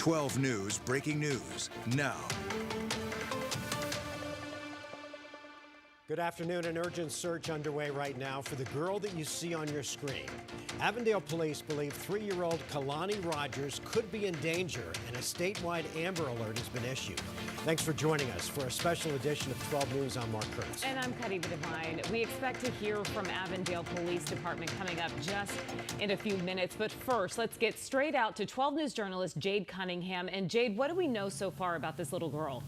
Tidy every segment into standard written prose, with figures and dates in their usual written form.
12 News breaking news now. Good afternoon. An urgent search underway right now for the girl that you see on your screen. Avondale police believe 3-year-old Kehlani Rogers could be in danger, and a statewide Amber Alert has been issued. Thanks for joining us for a special edition of 12 News. I'm Mark Kurtz. And I'm Cuddy Devine. We expect to hear from Avondale Police Department coming up just in a few minutes. But first, let's get straight out to 12 News journalist Jade Cunningham. And Jade, what do we know so far about this little girl?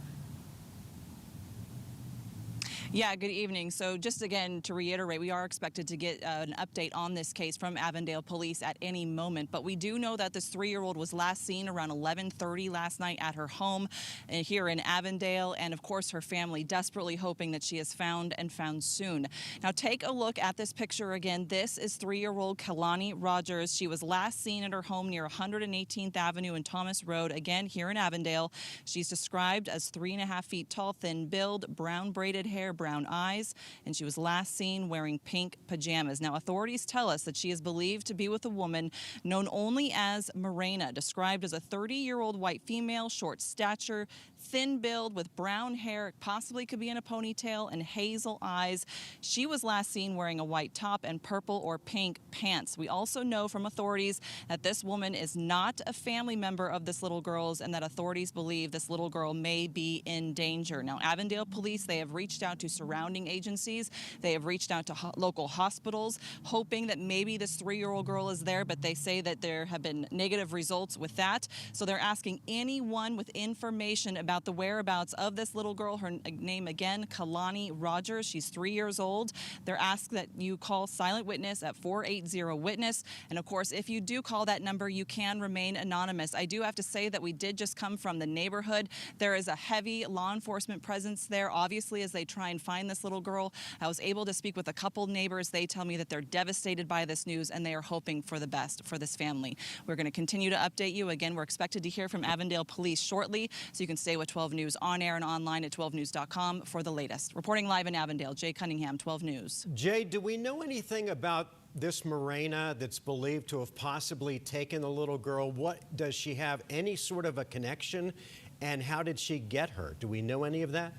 Yeah, good evening. So just again to reiterate, we are expected to get an update on this case from Avondale Police at any moment. But we do know that this 3-year-old was last seen around 11:30 last night at her home here in Avondale. And of course, her family desperately hoping that she is found and found soon. Now take a look at this picture again. This is 3-year-old Kehlani Rogers. She was last seen at her home near 118th Avenue and Thomas Road, again here in Avondale. She's described as 3.5 feet tall, thin build, brown braided hair, brown eyes, and she was last seen wearing pink pajamas. Now, authorities tell us that she is believed to be with a woman known only as Morena, described as a 30-year-old white female, short stature, thin build with brown hair, possibly could be in a ponytail, and hazel eyes. She was last seen wearing a white top and purple or pink pants. We also know from authorities that this woman is not a family member of this little girl's, and that authorities believe this little girl may be in danger. Now, Avondale Police, they have reached out to surrounding agencies. They have reached out to local hospitals, hoping that maybe this 3-year-old girl is there, but they say that there have been negative results with that. So they're asking anyone with information about the whereabouts of this little girl. Her name again, Kehlani Rogers. She's 3 years old. They're asking that you call Silent Witness at 480-WITNESS. And of course, if you do call that number, you can remain anonymous. I do have to say that we did just come from the neighborhood. There is a heavy law enforcement presence there, obviously, as they try and find this little girl. I was able to speak with a couple neighbors. They tell me that they're devastated by this news and they are hoping for the best for this family. We're going to continue to update you. Again, we're expected to hear from Avondale Police shortly, so you can stay with 12 News on air and online at 12news.com for the latest. Reporting live in Avondale, Jay Cunningham, 12 News. Jay, do we know anything about this Morena that's believed to have possibly taken the little girl? What does she have any sort of a connection, and how did she get her? Do we know any of that?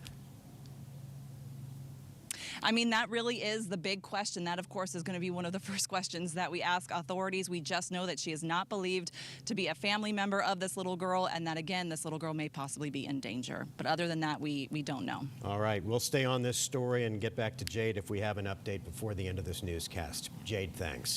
I mean, that really is the big question. That, of course, is going to be one of the first questions that we ask authorities. We just know that she is not believed to be a family member of this little girl, and that, again, this little girl may possibly be in danger. But other than that, we don't know. All right. We'll stay on this story and get back to Jade if we have an update before the end of this newscast. Jade, thanks.